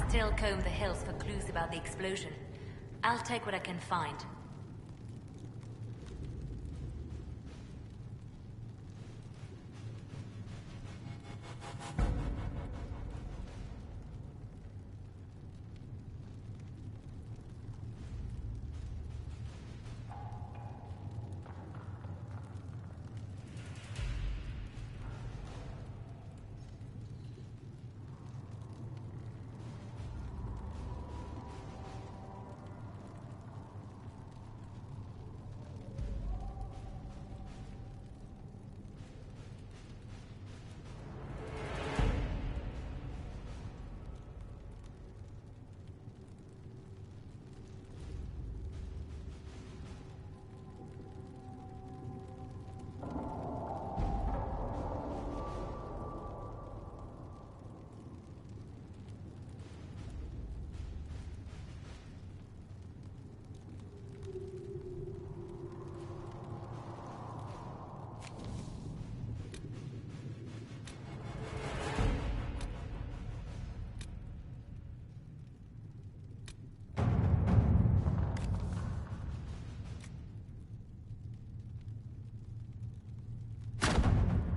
still comb the hills for clues about the explosion. I'll take what I can find.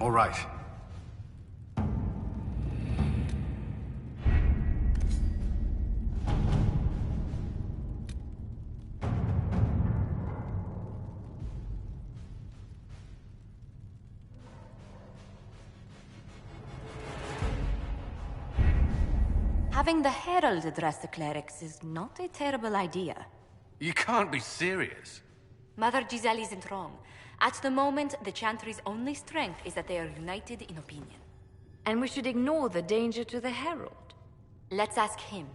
All right. Having the Herald address the clerics is not a terrible idea. You can't be serious. Mother Giselle isn't wrong. At the moment, the Chantry's only strength is that they are united in opinion. And we should ignore the danger to the Herald. Let's ask him.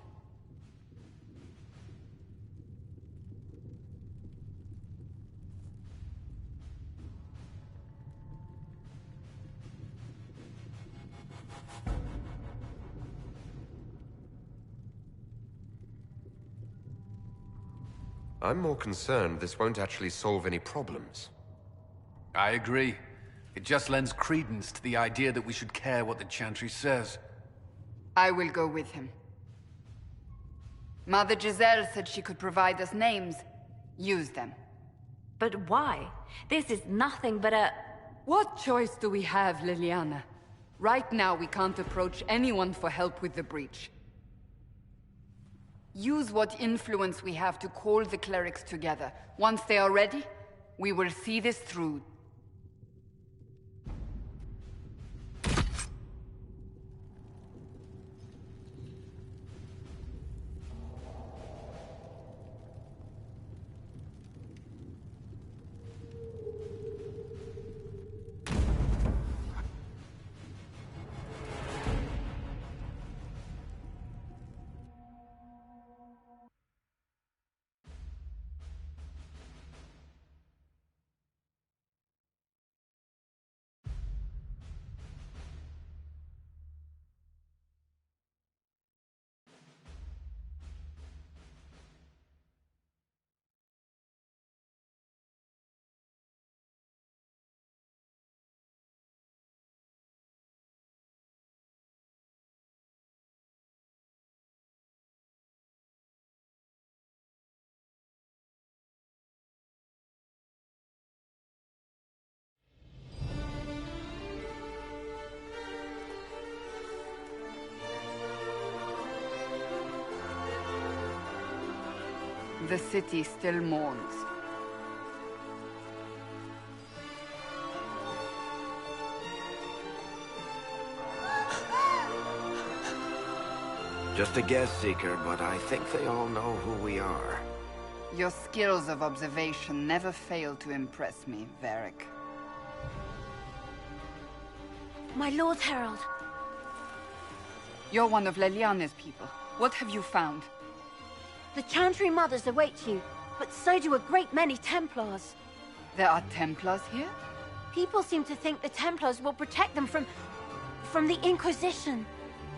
I'm more concerned this won't actually solve any problems. I agree. It just lends credence to the idea that we should care what the Chantry says. I will go with him. Mother Giselle said she could provide us names. Use them. But why? This is nothing but a... What choice do we have, Liliana? Right now, we can't approach anyone for help with the breach. Use what influence we have to call the clerics together. Once they are ready, we will see this through. The city still mourns. Just a guess, Seeker, but I think they all know who we are. Your skills of observation never fail to impress me, Varric. My Lord Herald. You're one of Leliana's people. What have you found? The Chantry Mothers await you, but so do a great many Templars. There are Templars here? People seem to think the Templars will protect them from the Inquisition.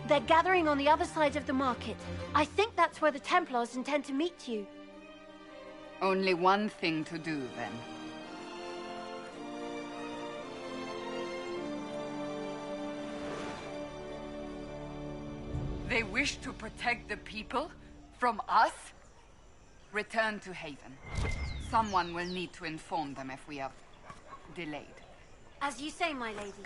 They're gathering on the other side of the market. I think that's where the Templars intend to meet you. Only one thing to do, then. they wish to protect the people from us, return to Haven. Someone will need to inform them if we are delayed. As you say, my lady.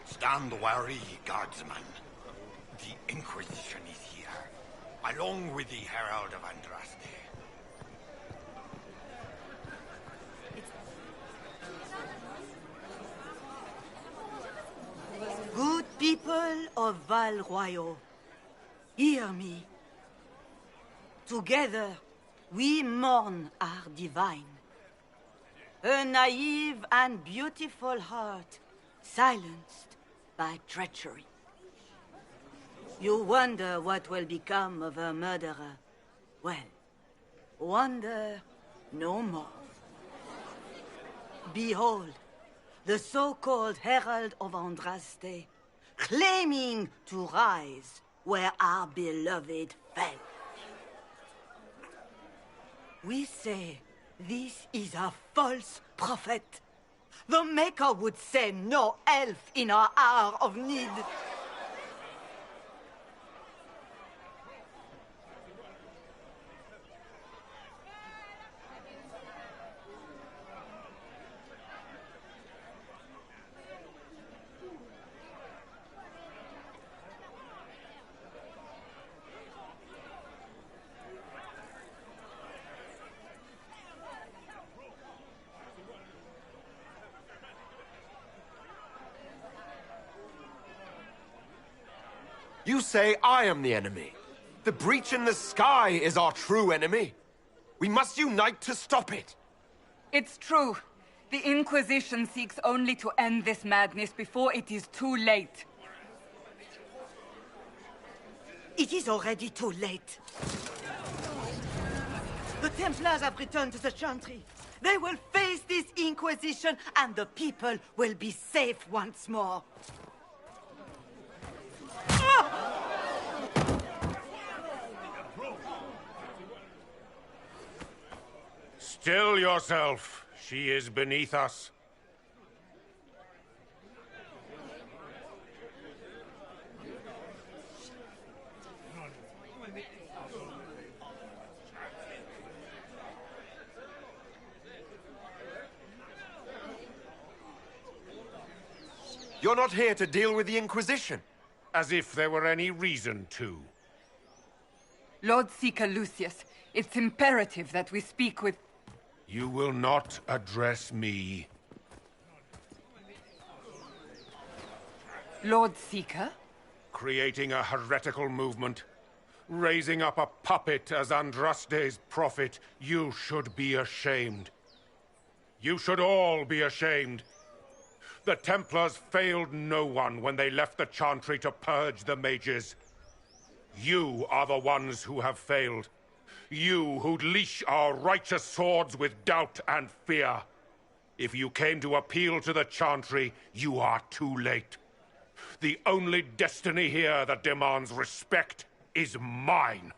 Stand wary, guardsman. The Inquisition is here, along with the Herald of Andraste. Good people of Val Royal, hear me. Together, we mourn our divine. A naive and beautiful heart, silenced by treachery. You wonder what will become of a murderer. Well, wonder no more. Behold, the so-called Herald of Andraste, claiming to rise where our beloved fell. We say this is a false prophet. The Maker would send no elf in our hour of need. You say I am the enemy. The breach in the sky is our true enemy. We must unite to stop it. It's true. The Inquisition seeks only to end this madness before it is too late. It is already too late. The Templars have returned to the Chantry. They will face this Inquisition, and the people will be safe once more. Still yourself. She is beneath us. You're not here to deal with the Inquisition. As if there were any reason to. Lord Seeker Lucius, it's imperative that we speak with... You will not address me. Lord Seeker? Creating a heretical movement. Raising up a puppet as Andraste's prophet. You should be ashamed. You should all be ashamed. The Templars failed no one when they left the Chantry to purge the mages. You are the ones who have failed. You who'd leash our righteous swords with doubt and fear. If you came to appeal to the Chantry, you are too late. The only destiny here that demands respect is mine.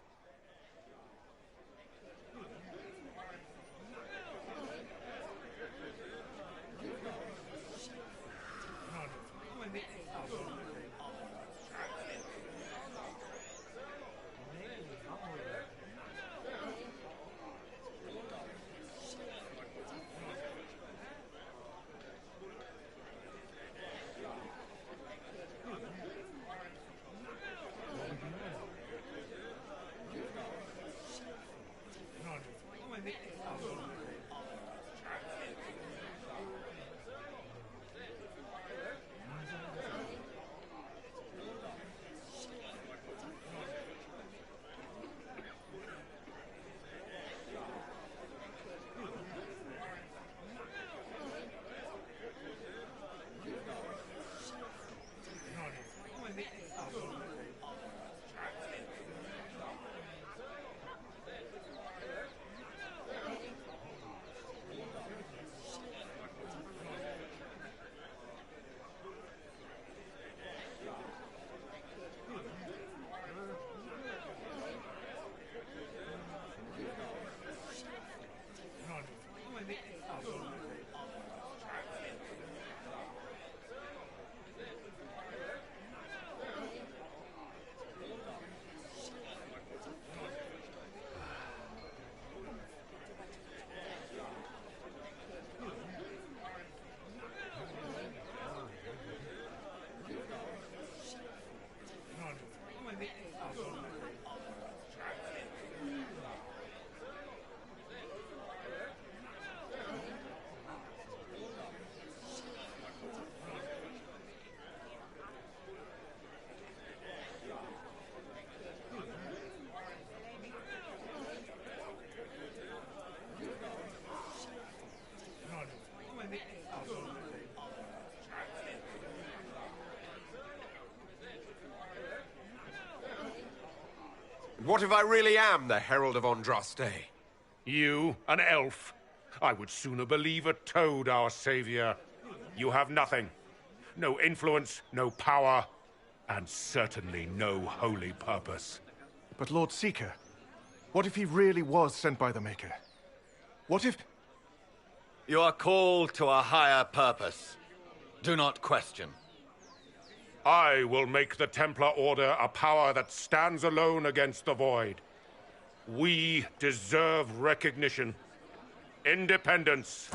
And what if I really am the Herald of Andraste? You, an elf? I would sooner believe a toad our savior. You have nothing. No influence, no power, and certainly no holy purpose. But Lord Seeker, what if he really was sent by the Maker? What if... You are called to a higher purpose. Do not question. I will make the Templar Order a power that stands alone against the Void. We deserve recognition. Independence.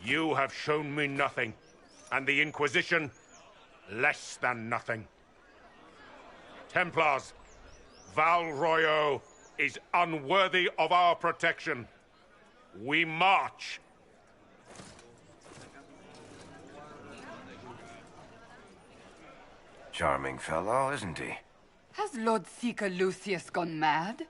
You have shown me nothing, and the Inquisition, less than nothing. Templars, Val Royo is unworthy of our protection. We march. Charming fellow, isn't he? Has Lord Seeker Lucius gone mad?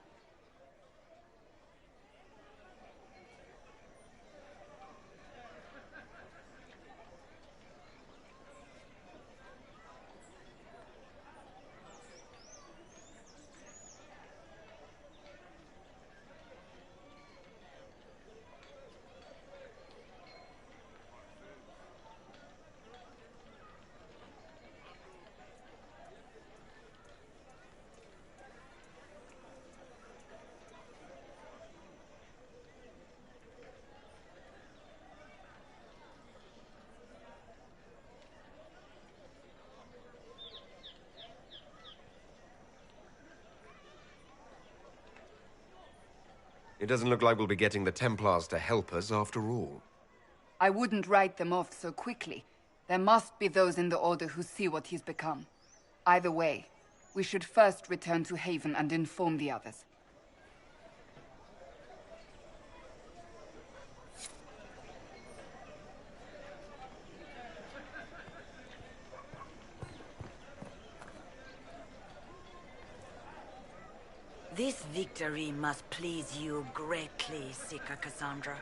It doesn't look like we'll be getting the Templars to help us after all. I wouldn't write them off so quickly. There must be those in the Order who see what he's become. Either way, we should first return to Haven and inform the others. This victory must please you greatly, Seeker Cassandra.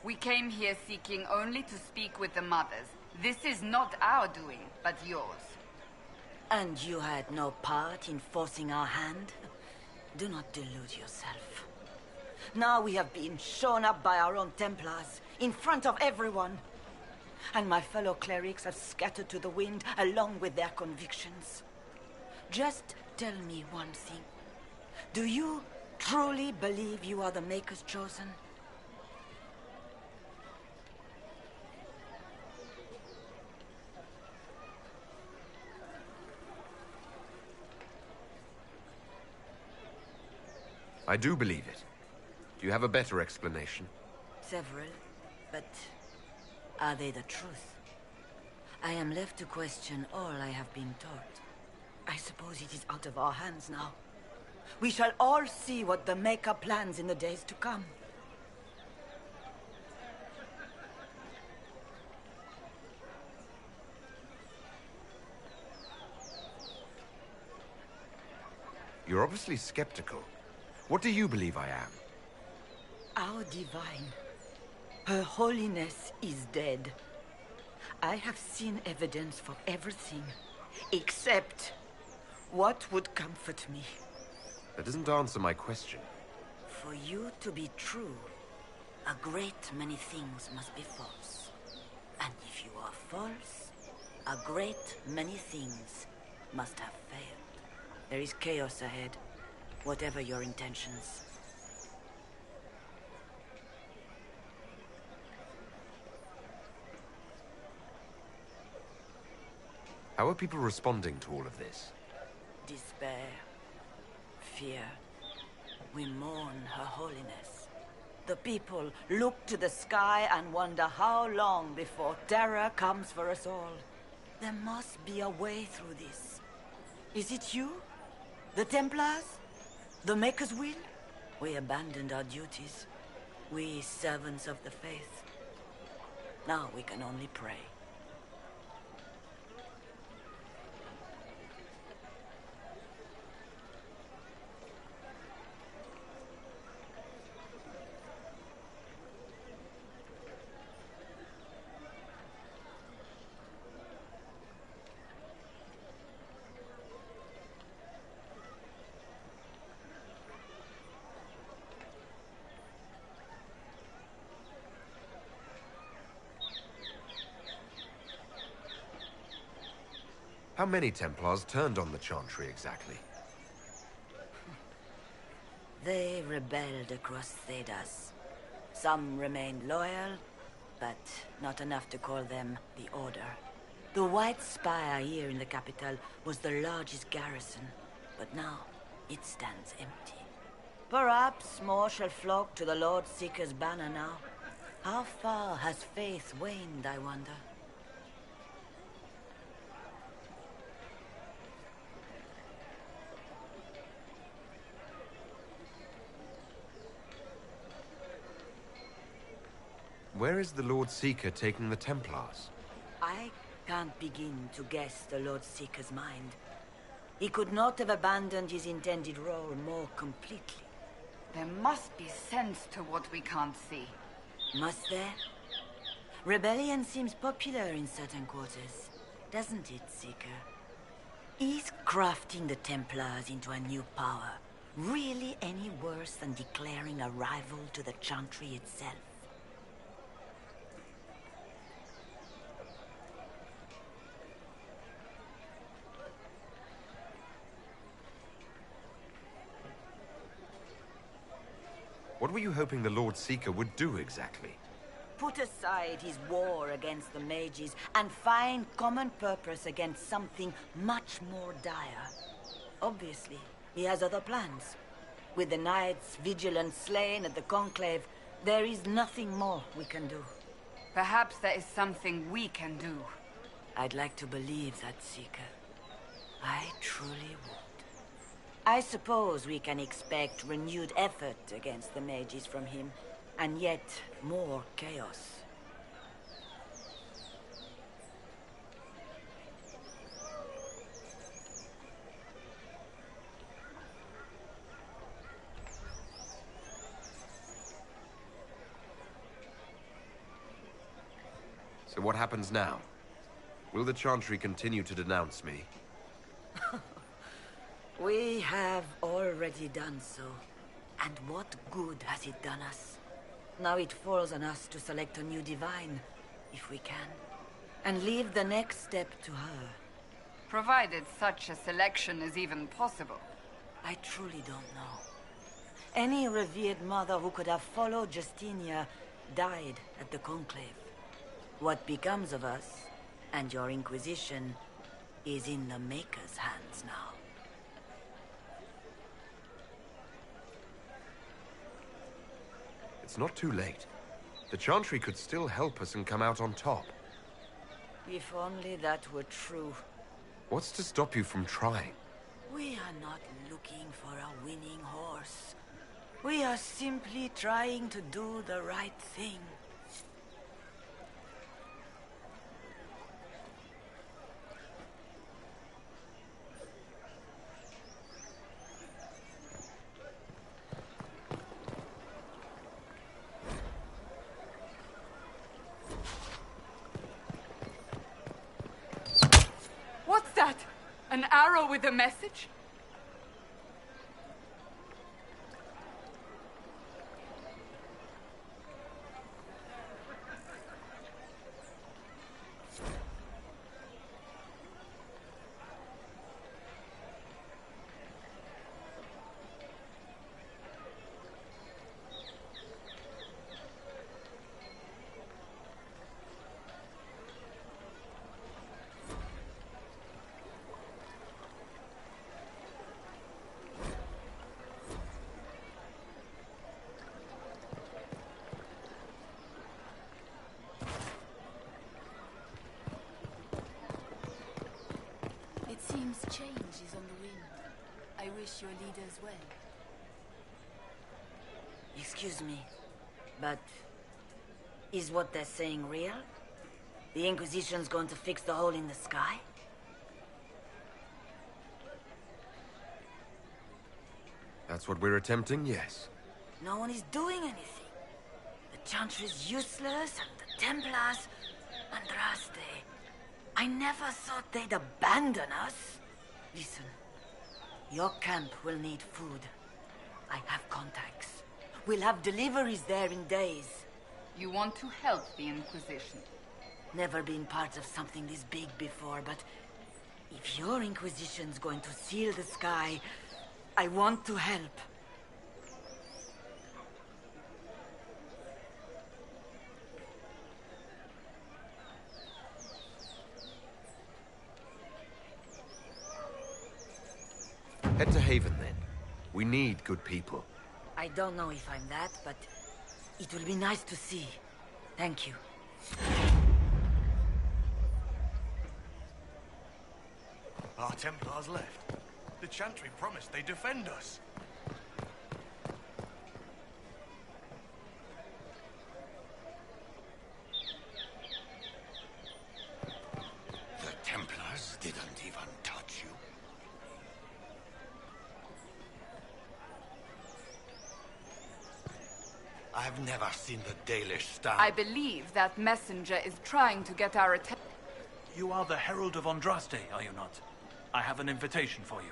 We came here seeking only to speak with the mothers. This is not our doing, but yours. And you had no part in forcing our hand? Do not delude yourself. Now we have been shown up by our own Templars, in front of everyone. And my fellow clerics have scattered to the wind along with their convictions. Just tell me one thing. Do you truly believe you are the Maker's chosen? I do believe it. Do you have a better explanation? Several, but are they the truth? I am left to question all I have been taught. I suppose it is out of our hands now. We shall all see what the Maker plans in the days to come. You're obviously skeptical. What do you believe I am? Our divine. Her holiness is dead. I have seen evidence for everything, except what would comfort me. That doesn't answer my question. For you to be true, a great many things must be false. And if you are false, a great many things must have failed. There is chaos ahead, whatever your intentions. How are people responding to all of this? Despair. Fear. We mourn her holiness. The people look to the sky and wonder how long before terror comes for us all. There must be a way through this. Is it you? The Templars? The Maker's will? We abandoned our duties. We servants of the faith. Now we can only pray. How many Templars turned on the Chantry exactly? They rebelled across Thedas. Some remained loyal, but not enough to call them the Order. The White Spire here in the capital was the largest garrison, but now it stands empty. Perhaps more shall flock to the Lord Seeker's banner now. How far has faith waned, I wonder? Where is the Lord Seeker taking the Templars? I can't begin to guess the Lord Seeker's mind. He could not have abandoned his intended role more completely. There must be sense to what we can't see. Must there? Rebellion seems popular in certain quarters, doesn't it, Seeker? Is crafting the Templars into a new power really any worse than declaring a rival to the Chantry itself? What were you hoping the Lord Seeker would do exactly? Put aside his war against the mages and find common purpose against something much more dire. Obviously, he has other plans. With the knights vigilant slain at the Conclave, there is nothing more we can do. Perhaps there is something we can do. I'd like to believe that, Seeker. I truly would. I suppose we can expect renewed effort against the mages from him, and yet more chaos. So what happens now? Will the Chantry continue to denounce me? We have already done so. And what good has it done us? Now it falls on us to select a new divine, if we can, and leave the next step to her. Provided such a selection is even possible. I truly don't know. Any revered mother who could have followed Justinia died at the Conclave. What becomes of us, and your Inquisition, is in the Maker's hands now. It's not too late. The Chantry could still help us and come out on top. If only that were true. What's to stop you from trying? We are not looking for a winning horse. We are simply trying to do the right thing. What's that? An arrow with a message? It seems change is on the wind. I wish your leaders well. Excuse me, but is what they're saying real? The Inquisition's going to fix the hole in the sky? That's what we're attempting, yes. No one is doing anything. The Chantry's useless, and the Templars... Andraste... I never thought they'd abandon us. Listen, your camp will need food. I have contacts. We'll have deliveries there in days. You want to help the Inquisition? Never been part of something this big before, but If your Inquisition's going to seal the sky, I want to help. Head to Haven, then. We need good people. I don't know if I'm that, but it will be nice to see. Thank you. Our Templars left. The Chantry promised they'd defend us. The Templars didn't even touch you. I've never seen the Dalish stand. I believe that messenger is trying to get our attention. You are the Herald of Andraste, are you not? I have an invitation for you.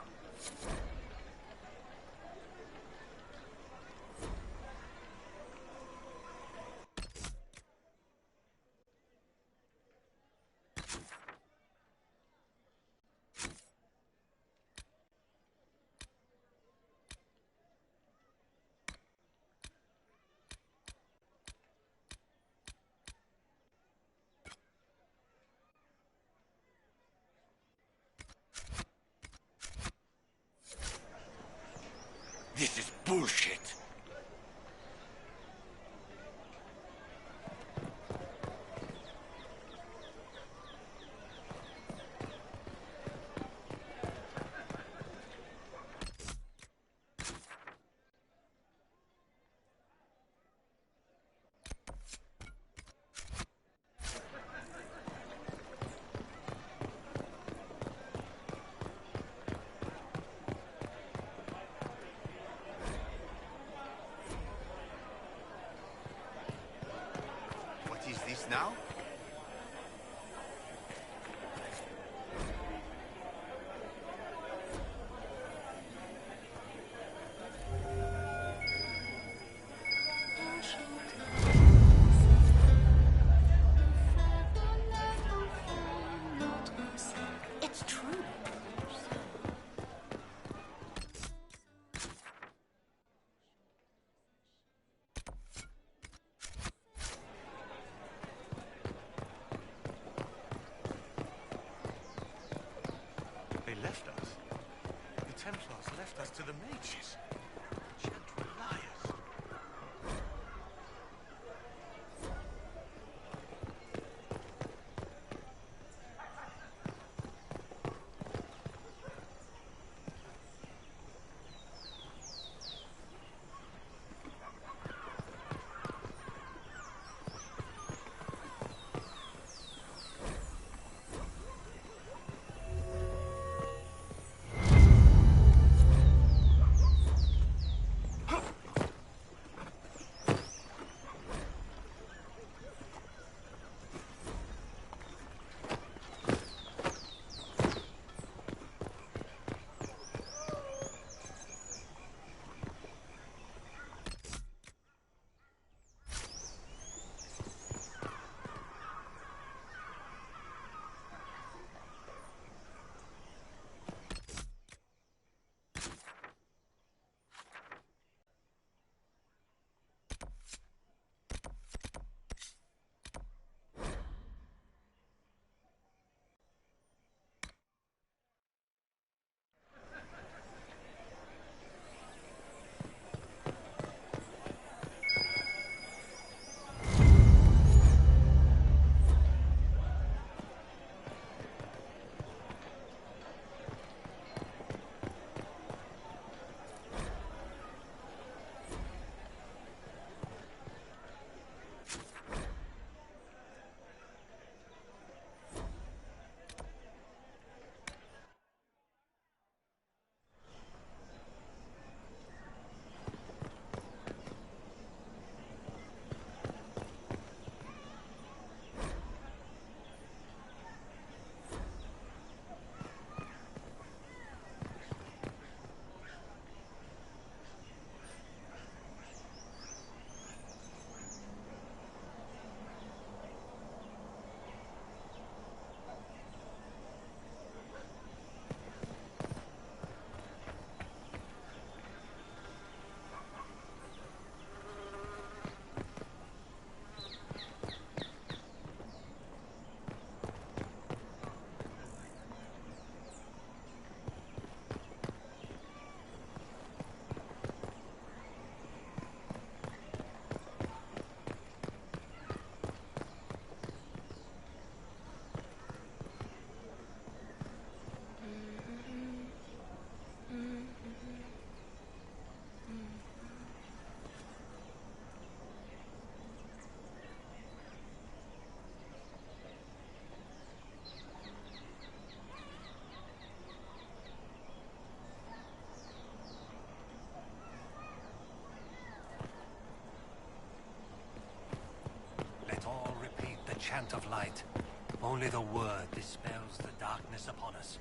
This is bullshit. Is this now? It's true. They left us. The Templars left us to the mages. Chantry liars. chant of light. Only the word dispels the darkness upon us.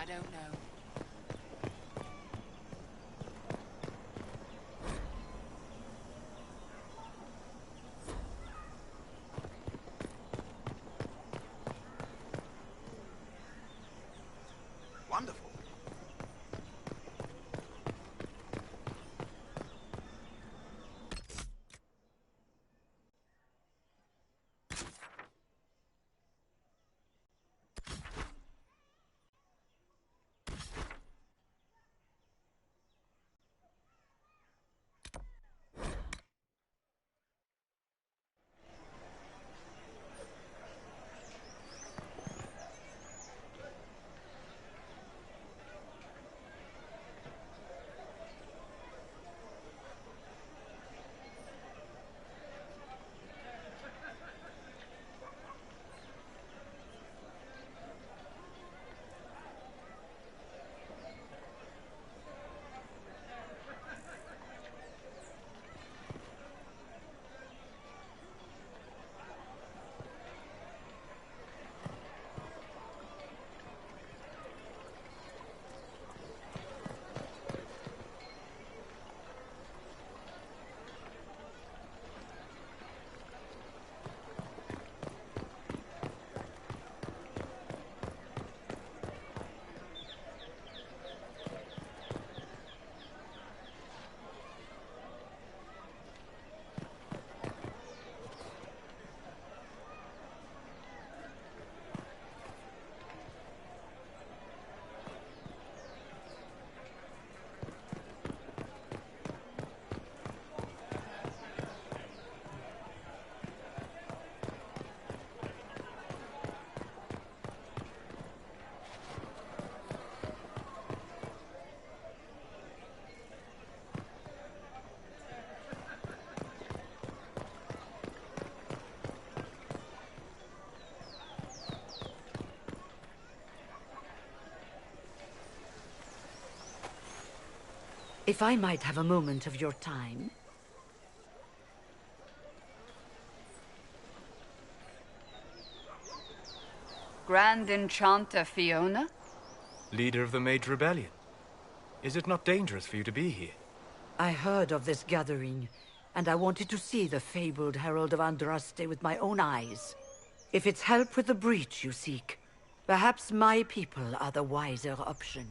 I don't know. Wonderful. If I might have a moment of your time. Grand Enchanter Fiona? Leader of the Mage Rebellion. Is it not dangerous for you to be here? I heard of this gathering, and I wanted to see the fabled Herald of Andraste with my own eyes. If it's help with the breach you seek, perhaps my people are the wiser option.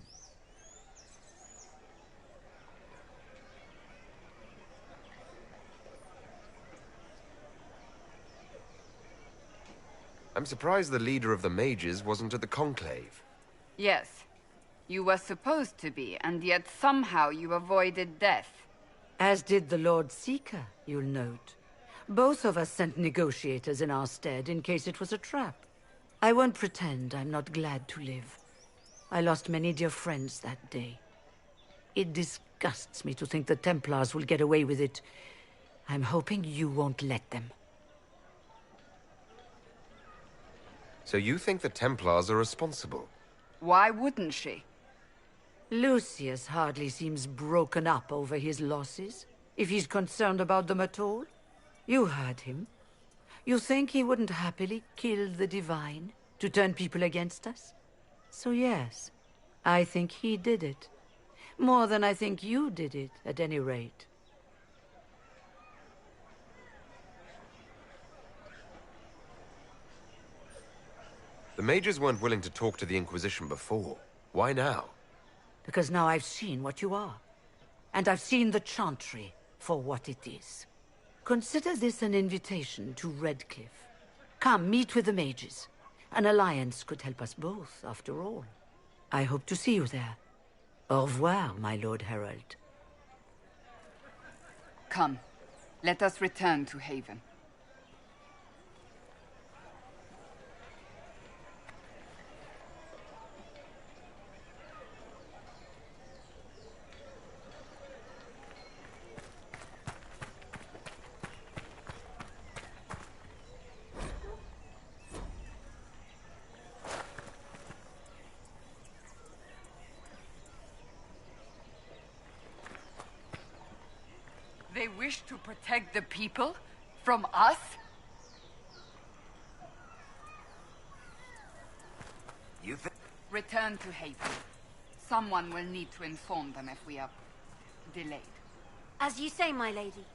I'm surprised the leader of the mages wasn't at the conclave. Yes. You were supposed to be, and yet somehow you avoided death. As did the Lord Seeker, you'll note. Both of us sent negotiators in our stead in case it was a trap. I won't pretend I'm not glad to live. I lost many dear friends that day. It disgusts me to think the Templars will get away with it. I'm hoping you won't let them. So you think the Templars are responsible? Why wouldn't she? Lucius hardly seems broken up over his losses, if he's concerned about them at all. You heard him. You think he wouldn't happily kill the Divine to turn people against us? So yes, I think he did it. More than I think you did it, at any rate. The mages weren't willing to talk to the Inquisition before. Why now? Because now I've seen what you are. And I've seen the Chantry for what it is. Consider this an invitation to Redcliffe. Come, meet with the mages. An alliance could help us both, after all. I hope to see you there. Au revoir, my Lord Herald. Come, let us return to Haven. They wish to protect the people? From us? You think... Return to Haven. Someone will need to inform them if we are delayed. As you say, my lady.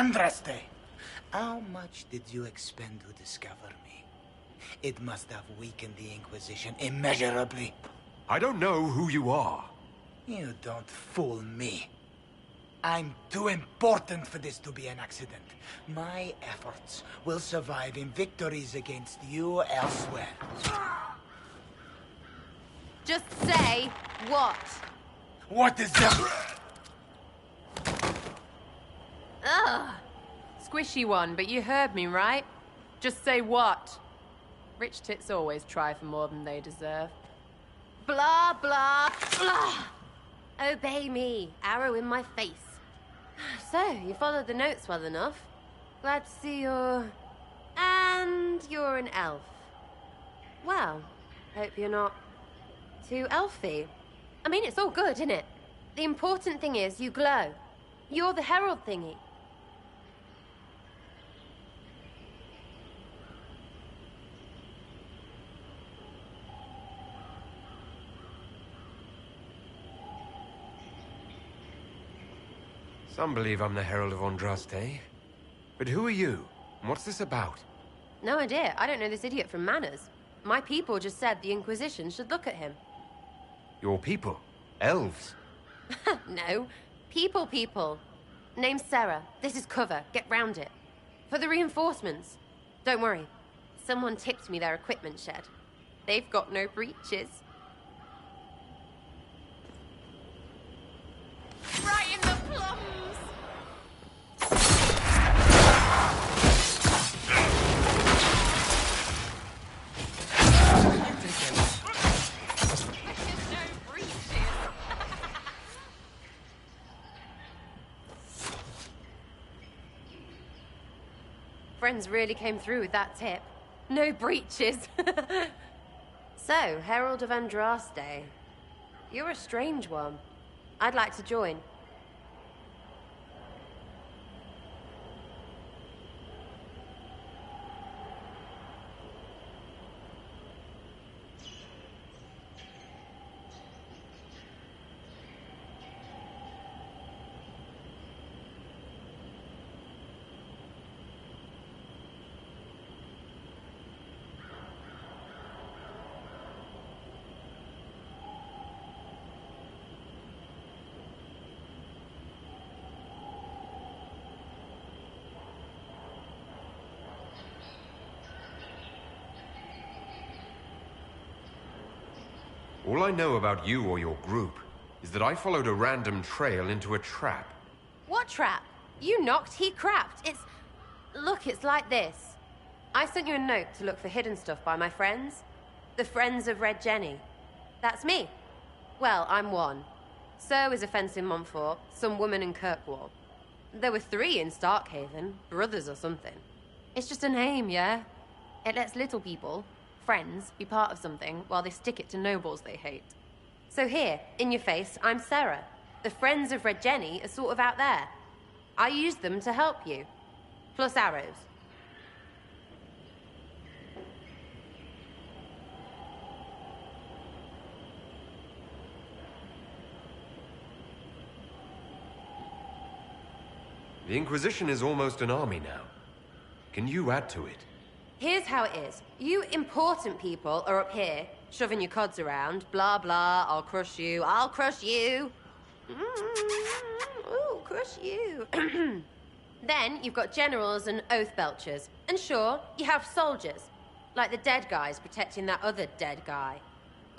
Andraste, how much did you expend to discover me? It must have weakened the Inquisition immeasurably. I don't know who you are. You don't fool me. I'm too important for this to be an accident. My efforts will survive in victories against you elsewhere. Just say what? What is that? Ugh. Squishy one, but you heard me, right? Just say what? Rich tits always try for more than they deserve. Blah, blah, blah. Obey me. Arrow in my face. So, you followed the notes well enough. Glad to see you're... And you're an elf. Well, hope you're not too elfy. I mean, it's all good, isn't it? The important thing is you glow. You're the herald thingy. Some believe I'm the Herald of Andraste. But who are you? And what's this about? No idea. I don't know this idiot from Manners. My people just said the Inquisition should look at him. Your people? Elves? No. People. Name's Sarah. This is cover. Get round it. For the reinforcements. Don't worry. Someone tipped me their equipment shed. They've got no breaches. Right in the plums! Friends really came through with that tip. No breaches. So, Herald of Andraste. You're a strange one. I'd like to join. All I know about you or your group is that I followed a random trail into a trap. What trap? You knocked, he crapped. Look, it's like this. I sent you a note to look for hidden stuff by my friends. The Friends of Red Jenny. That's me. Well, I'm one. So is a fence in Montfort, some woman in Kirkwall. There were 3 in Starkhaven, brothers or something. It's just a name, yeah? It lets little people, friends, be part of something while they stick it to nobles they hate. So here, in your face, I'm Sarah. The Friends of Red Jenny are sort of out there. I used them to help you. Plus arrows. The Inquisition is almost an army now. Can you add to it? Here's how it is. You important people are up here, shoving your cods around. Blah, blah, I'll crush you. Ooh, crush you. Then you've got generals and oath belchers. And sure, you have soldiers. Like the dead guys protecting that other dead guy.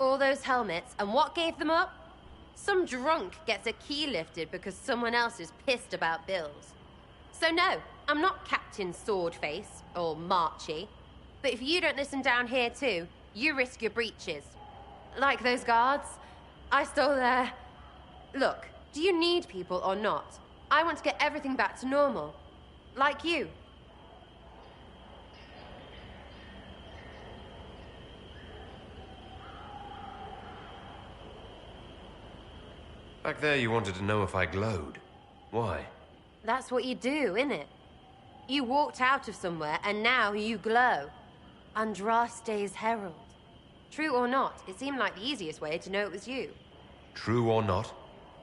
All those helmets, and what gave them up? Some drunk gets a key lifted because someone else is pissed about bills. So no, I'm not Captain Swordface, or Marchy. But if you don't listen down here too, you risk your breeches. Like those guards, I stole their... Look, do you need people or not? I want to get everything back to normal. Like you. Back there you wanted to know if I glowed. Why? That's what you do, innit? You walked out of somewhere, and now you glow. Andraste's herald. True or not, it seemed like the easiest way to know it was you. True or not?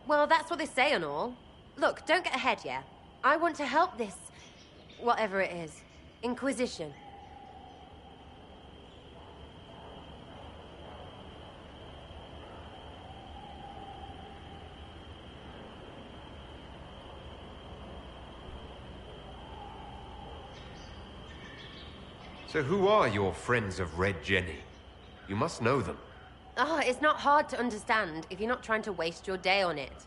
Well, that's what they say and all. Look, don't get ahead, yeah? I want to help this whatever it is. Inquisition. So who are your friends of Red Jenny? You must know them. Oh, it's not hard to understand if you're not trying to waste your day on it.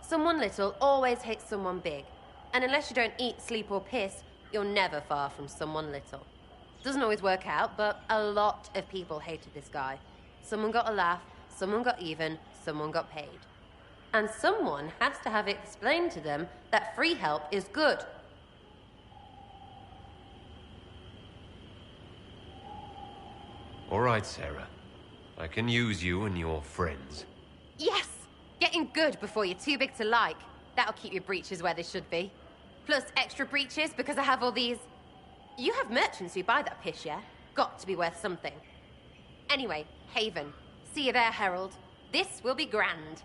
Someone little always hates someone big. And unless you don't eat, sleep, or piss, you're never far from someone little. Doesn't always work out, but a lot of people hated this guy. Someone got a laugh, someone got even, someone got paid. And someone has to have it explained to them that free help is good. All right, Sarah. I can use you and your friends. Yes! Getting good before you're too big to like. That'll keep your breeches where they should be. Plus extra breeches because I have all these... You have merchants who buy that piss, yeah? Got to be worth something. Anyway, Haven. See you there, Herald. This will be grand.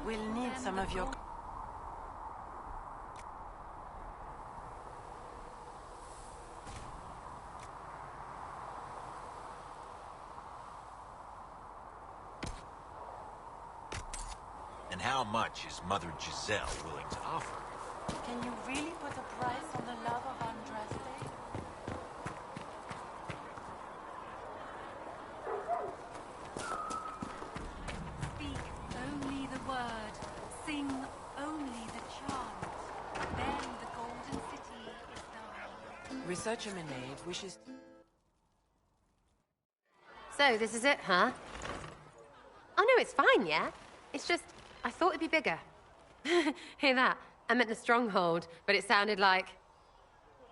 We'll need some of your... And how much is Mother Giselle willing to offer? Can you really put a price on the love of Andraste? Speak only the word, sing only the chant. Then the golden city is thine. Research Emanate wishes... So, this is it, huh? Oh no, it's fine, yeah? It's just, I thought it'd be bigger. Hear that? I meant the stronghold, but it sounded like...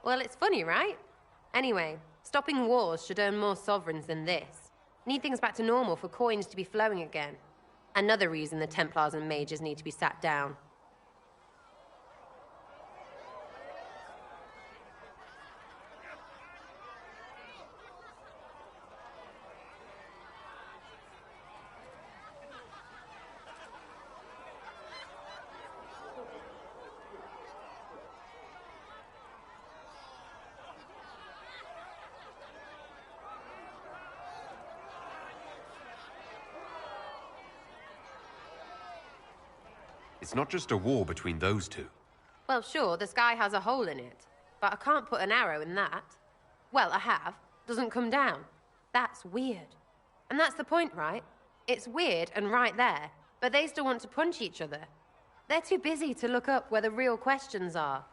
Well, it's funny, right? Anyway, stopping wars should earn more sovereigns than this. Need things back to normal for coins to be flowing again. Another reason the Templars and mages need to be sat down. It's not just a war between those two. Well, sure, the sky has a hole in it, but I can't put an arrow in that. Well, I have. Doesn't come down. That's weird. And that's the point, right? It's weird and right there, but they still want to punch each other. They're too busy to look up where the real questions are.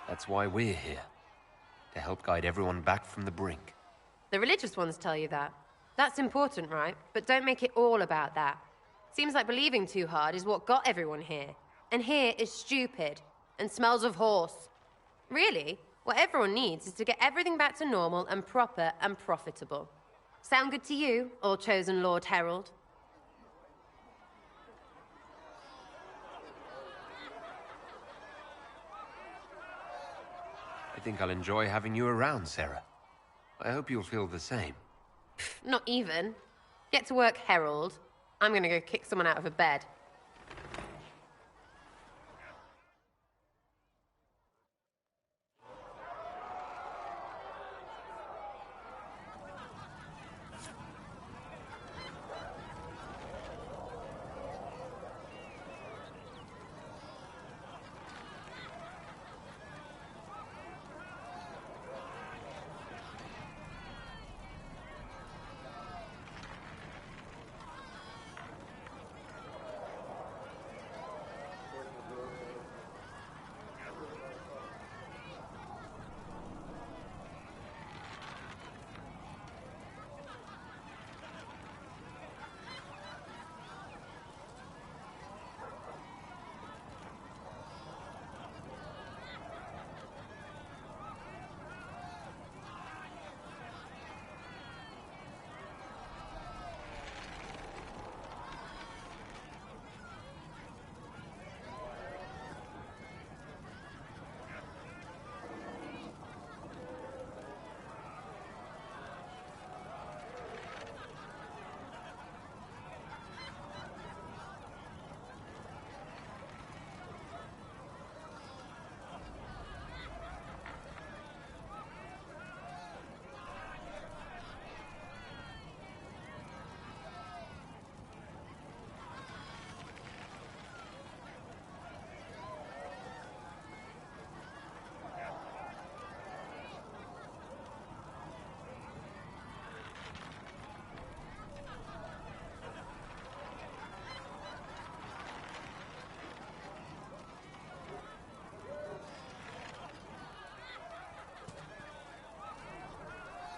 That's why we're here. To help guide everyone back from the brink. The religious ones tell you that. That's important, right? But don't make it all about that. Seems like believing too hard is what got everyone here. And here is stupid and smells of horse. Really, what everyone needs is to get everything back to normal and proper and profitable. Sound good to you, all chosen Lord Herald? I think I'll enjoy having you around, Sarah. I hope you'll feel the same. Not even. Get to work, Herald. I'm gonna go kick someone out of a bed.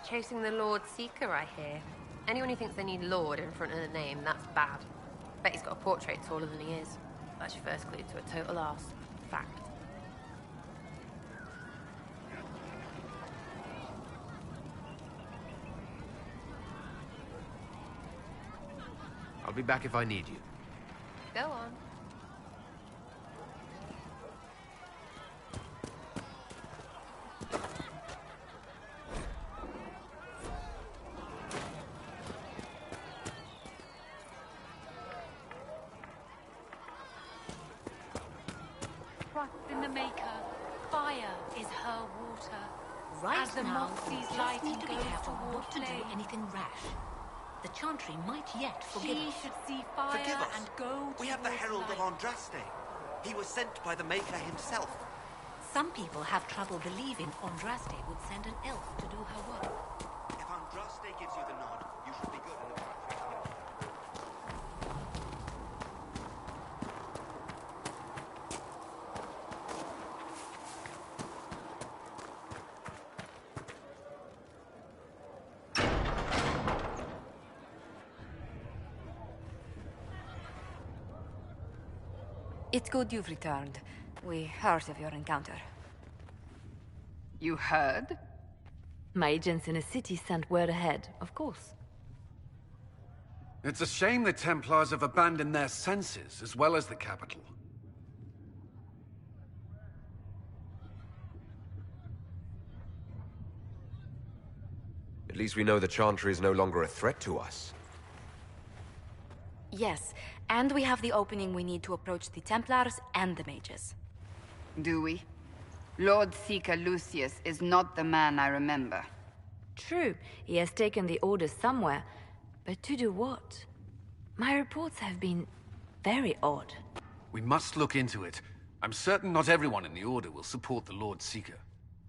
Chasing the Lord Seeker, I hear. Anyone who thinks they need Lord in front of the name, that's bad. Bet he's got a portrait taller than he is. That's your first clue to a total arse. Fact. I'll be back if I need you. Go on. trusts in the Maker. Fire is her water. Right As the now, moth we sees just light need and to be goes careful toward not to do flame. anything rash. The Chantry might yet forgive She us. should see fire Forgive us. and go We have the towards Herald of light. Andraste. He was sent by the Maker himself. Some people have trouble believing Andraste would send an elf to do her work. If Andraste gives you the nod, you should be good in the It's good you've returned. We heard of your encounter. You heard? My agents in the city sent word ahead, of course. It's a shame the Templars have abandoned their senses, as well as the capital. At least we know the Chantry is no longer a threat to us. Yes, and we have the opening we need to approach the Templars and the mages. Do we? Lord Seeker Lucius is not the man I remember. True, he has taken the orders somewhere, but to do what? My reports have been very odd. We must look into it. I'm certain not everyone in the Order will support the Lord Seeker.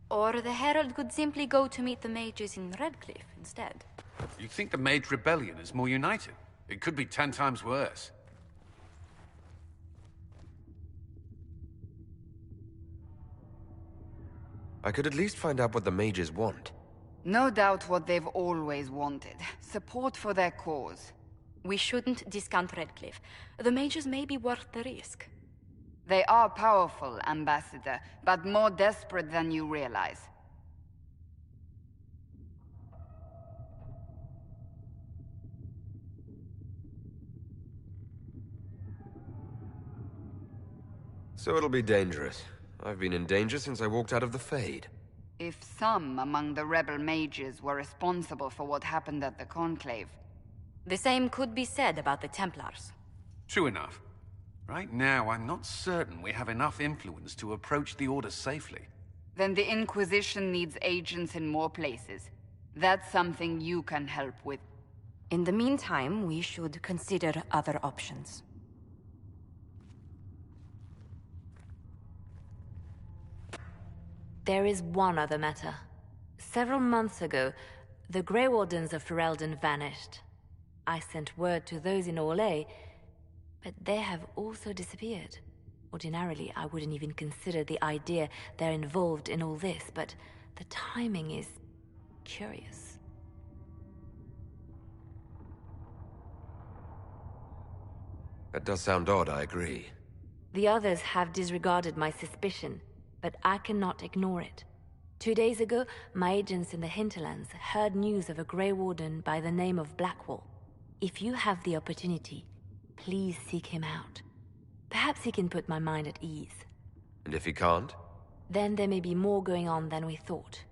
Or the Herald could simply go to meet the mages in Redcliffe instead. You think the Mage Rebellion is more united? It could be 10 times worse. I could at least find out what the mages want. No doubt what they've always wanted. Support for their cause. We shouldn't discount Redcliffe. The mages may be worth the risk. They are powerful, Ambassador, but more desperate than you realize. So it'll be dangerous. I've been in danger since I walked out of the Fade. If some among the rebel mages were responsible for what happened at the Conclave... The same could be said about the Templars. True enough. Right now, I'm not certain we have enough influence to approach the Order safely. Then the Inquisition needs agents in more places. That's something you can help with. In the meantime, we should consider other options. There is one other matter. Several months ago, the Grey Wardens of Ferelden vanished. I sent word to those in Orlais, but they have also disappeared. Ordinarily, I wouldn't even consider the idea they're involved in all this, but the timing is curious. That does sound odd, I agree. The others have disregarded my suspicion, but I cannot ignore it. 2 days ago, my agents in the hinterlands heard news of a Grey Warden by the name of Blackwall. If you have the opportunity, please seek him out. Perhaps he can put my mind at ease. And if he can't? Then there may be more going on than we thought.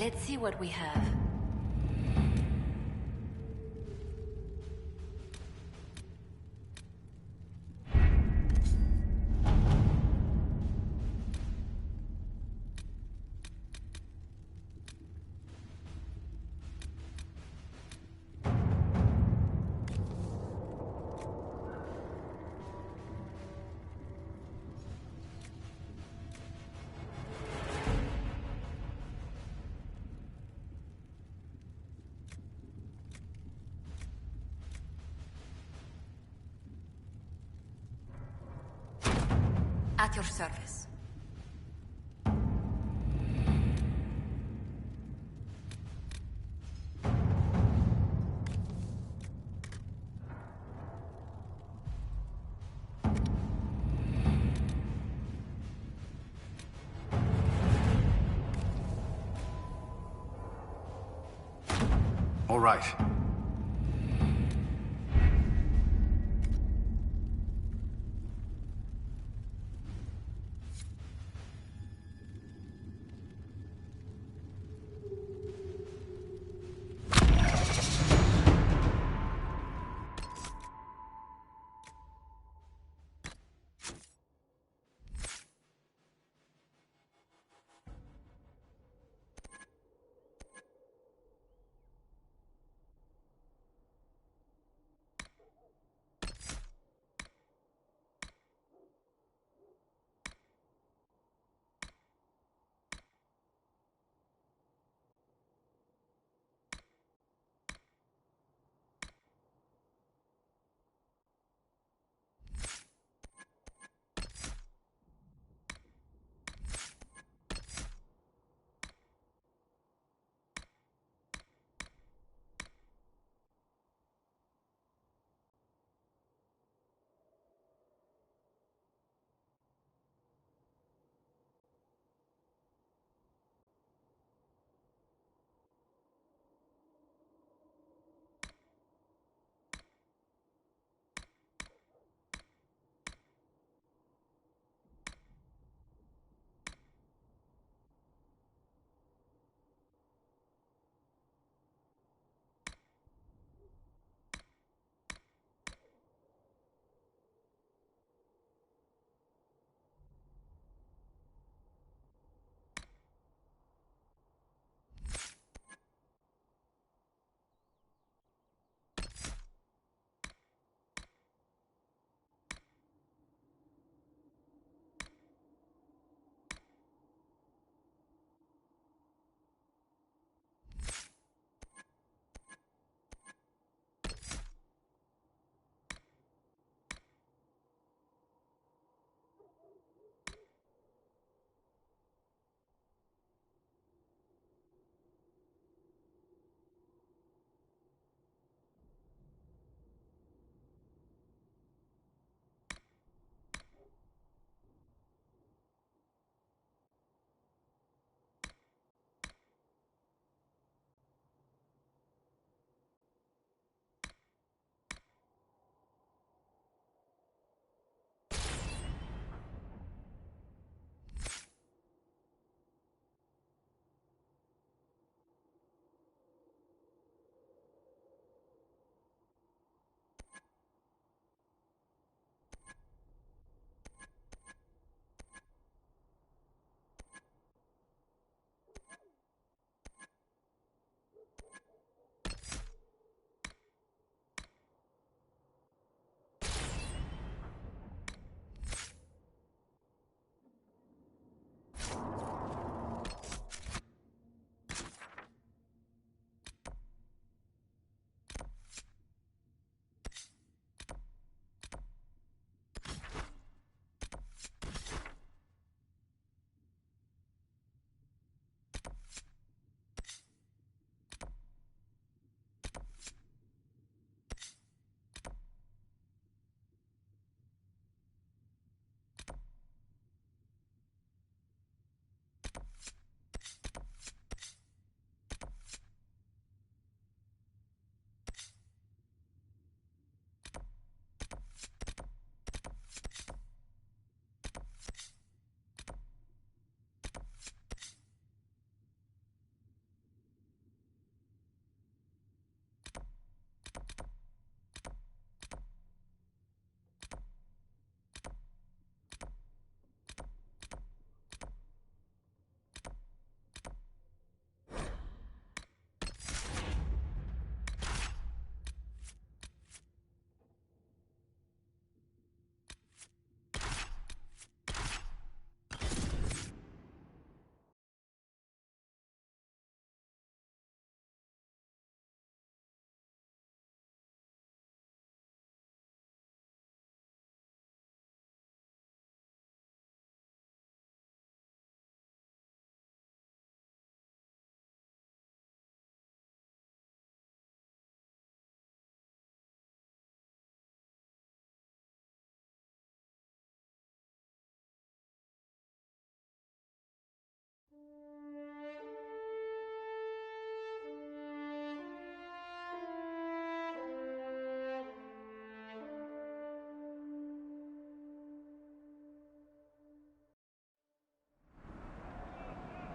Let's see what we have. At your service. All right.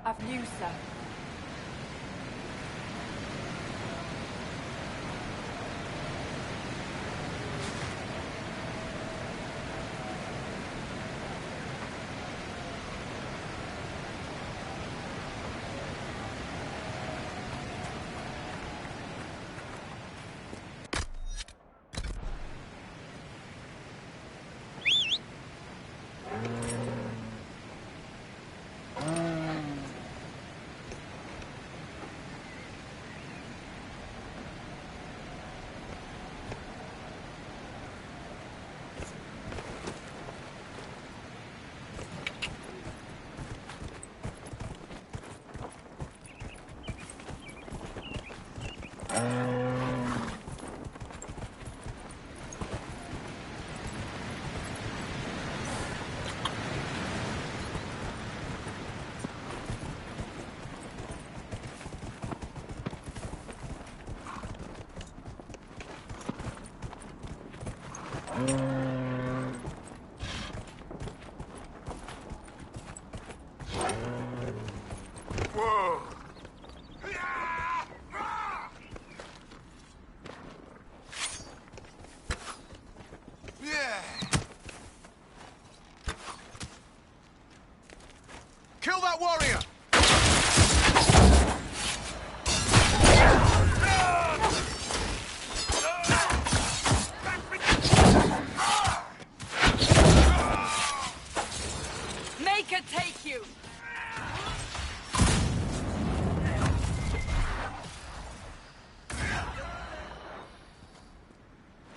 Of you, sir. Whoa! Kill that warrior! Make it take you!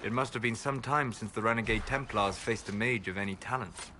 It must have been some time since the renegade Templars faced a mage of any talent.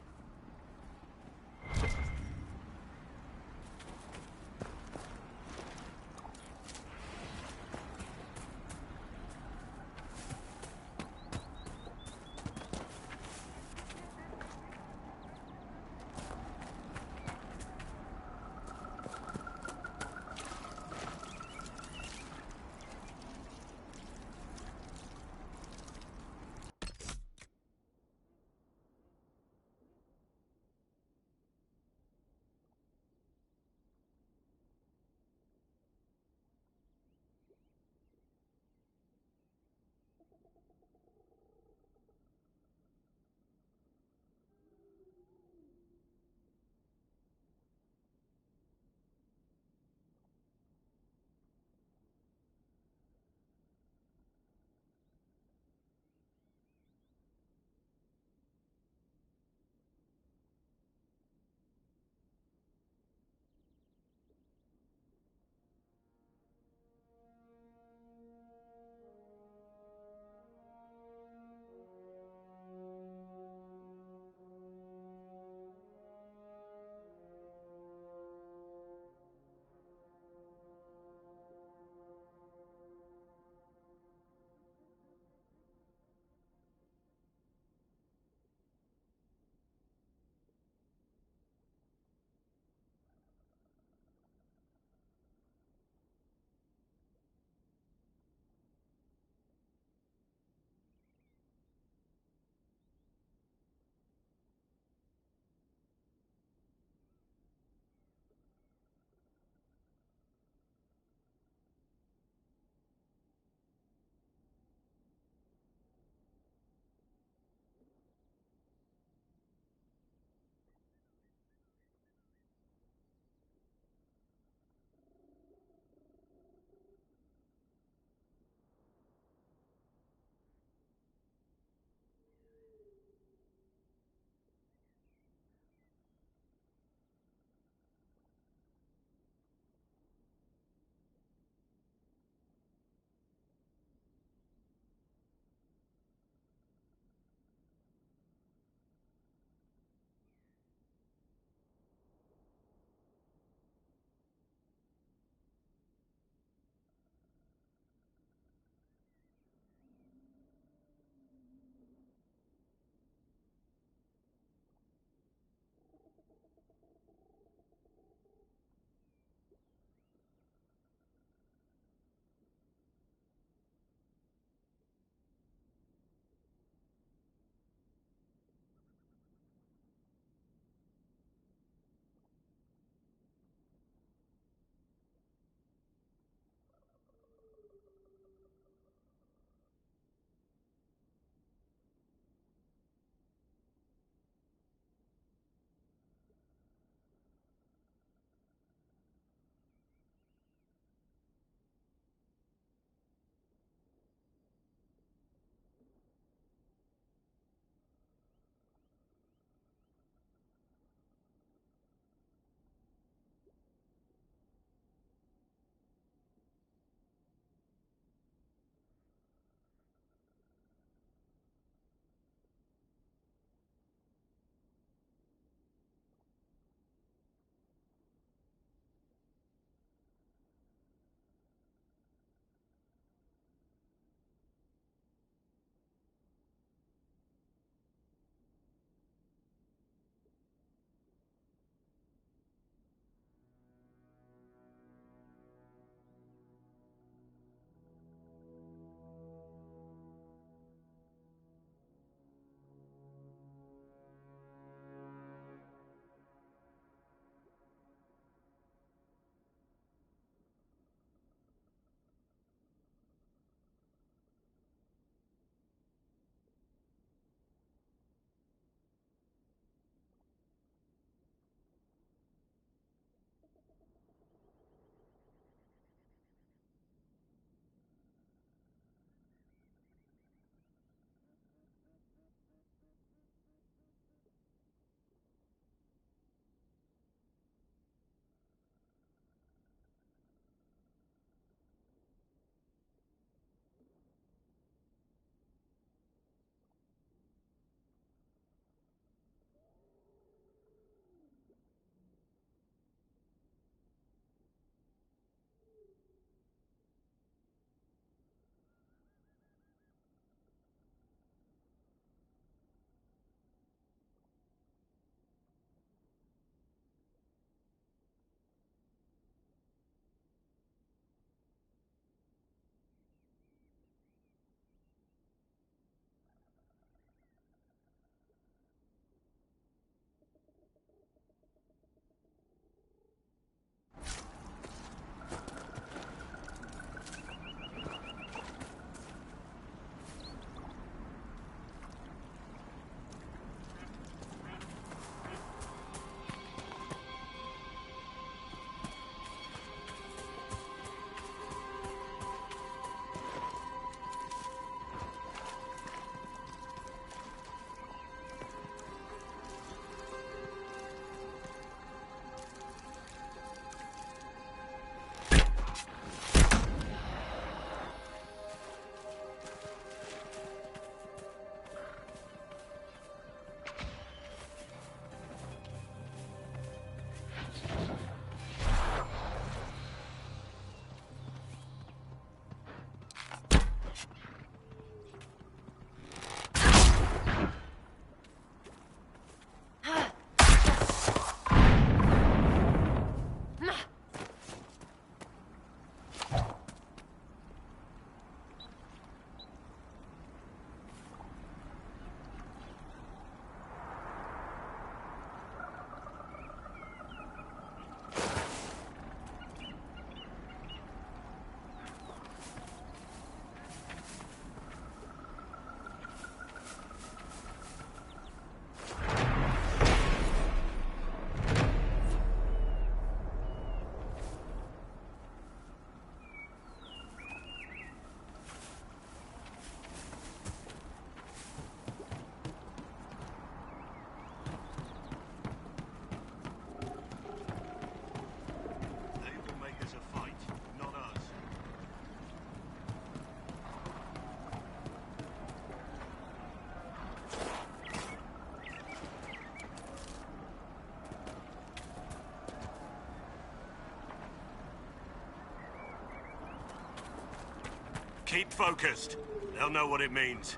Keep focused. They'll know what it means.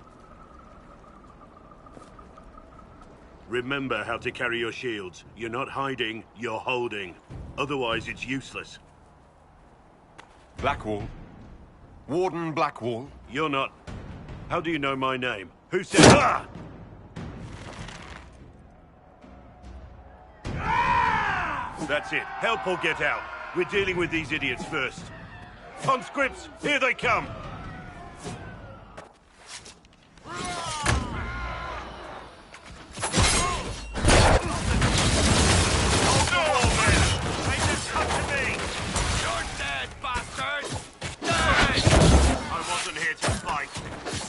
Remember how to carry your shields. You're not hiding, you're holding. Otherwise, it's useless. Blackwall. Warden Blackwall. You're not... How do you know my name? Who said... Ah! That's it. Help or get out. We're dealing with these idiots first. Conscripts, here they come!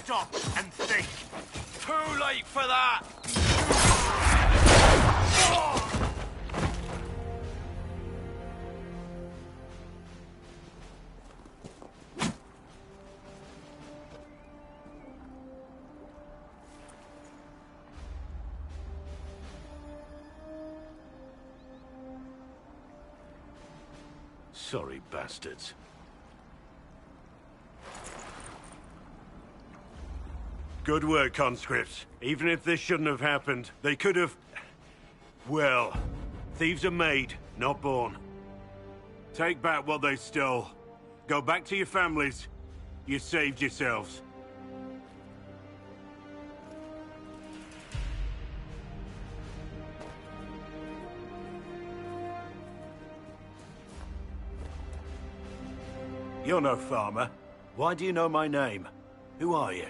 Stop and think. Too late for that! Sorry, bastards. Good work, conscripts. Even if this shouldn't have happened, they could have... Well, thieves are made, not born. Take back what they stole. Go back to your families. You saved yourselves. You're no farmer. Why do you know my name? Who are you?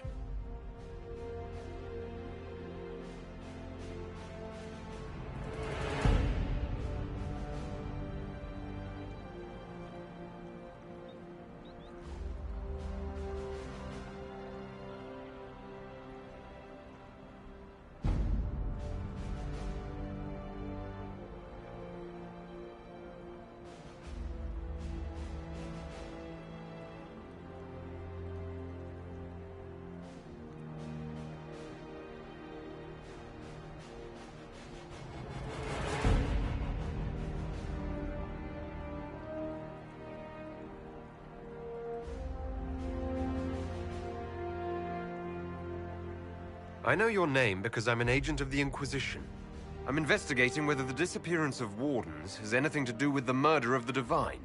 I know your name because I'm an agent of the Inquisition. I'm investigating whether the disappearance of Wardens has anything to do with the murder of the Divine.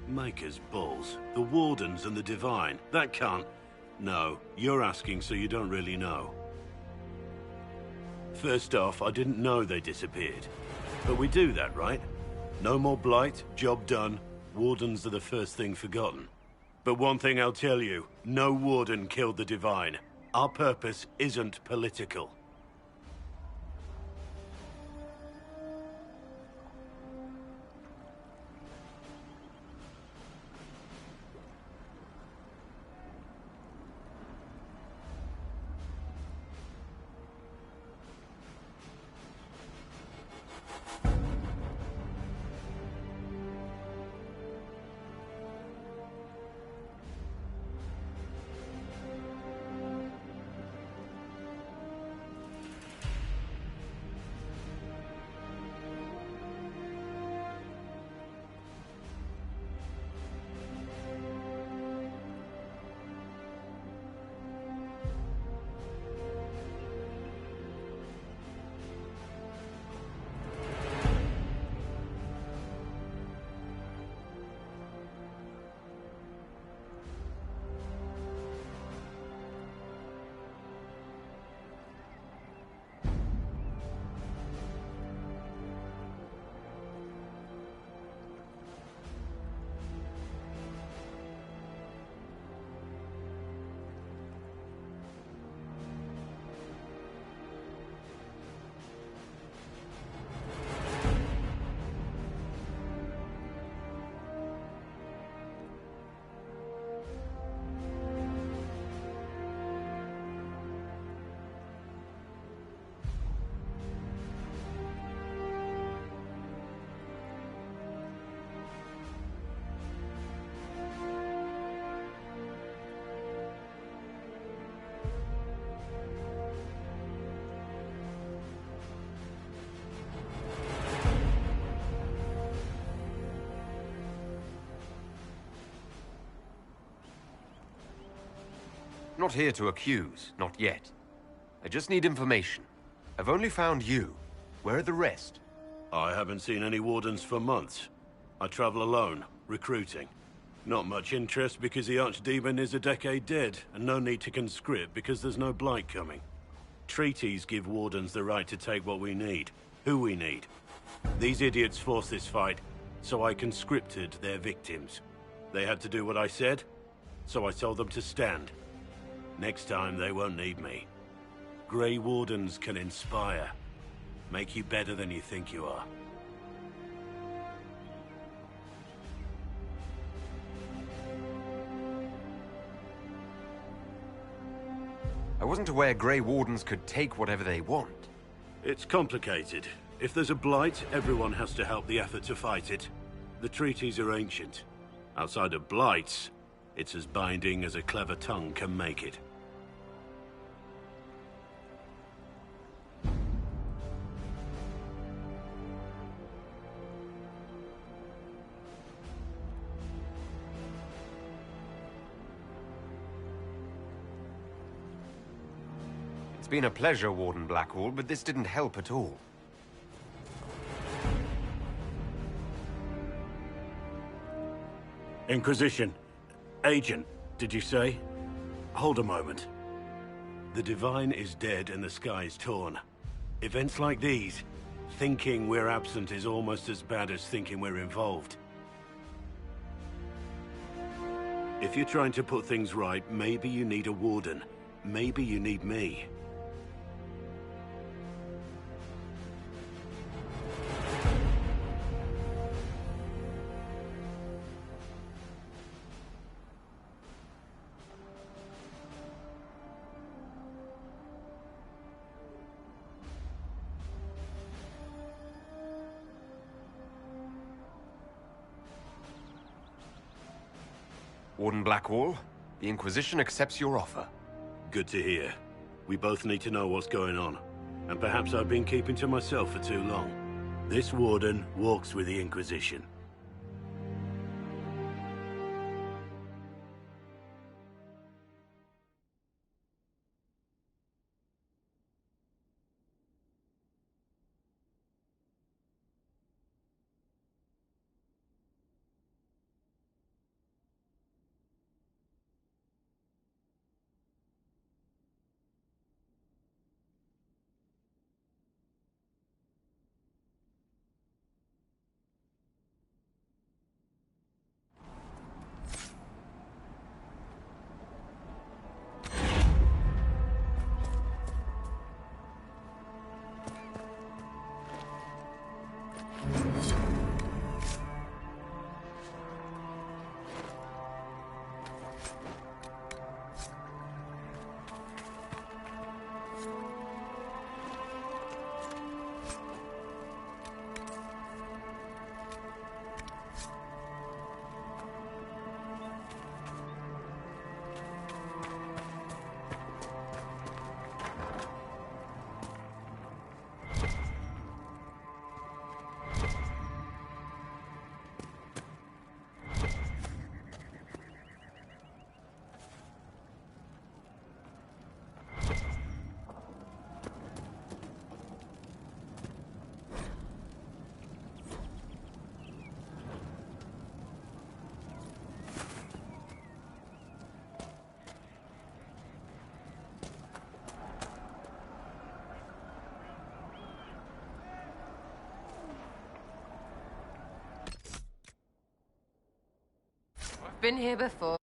Maker's balls. The Wardens and the Divine. That can't... No, you're asking so you don't really know. First off, I didn't know they disappeared. But we do that, right? No more blight, job done. Wardens are the first thing forgotten. But one thing I'll tell you, no Warden killed the Divine. Our purpose isn't political. not here to accuse, not yet. I just need information. I've only found you. Where are the rest? I haven't seen any wardens for months. I travel alone, recruiting. Not much interest because the Archdemon is a decade dead, and no need to conscript because there's no blight coming. Treaties give wardens the right to take what we need, who we need. These idiots forced this fight, so I conscripted their victims. They had to do what I said, so I told them to stand. Next time they won't need me. Grey Wardens can inspire. Make you better than you think you are. I wasn't aware Grey Wardens could take whatever they want. It's complicated. If there's a blight, everyone has to help the effort to fight it. The treaties are ancient. Outside of blights, it's as binding as a clever tongue can make it. It's been a pleasure, Warden Blackwall, but this didn't help at all. Inquisition. Agent, did you say? Hold a moment. The Divine is dead and the sky is torn. Events like these, thinking we're absent is almost as bad as thinking we're involved. If you're trying to put things right, maybe you need a warden. Maybe you need me. Warden Blackwall, the Inquisition accepts your offer. Good to hear. We both need to know what's going on. And perhaps I've been keeping to myself for too long. This warden walks with the Inquisition. Been here before.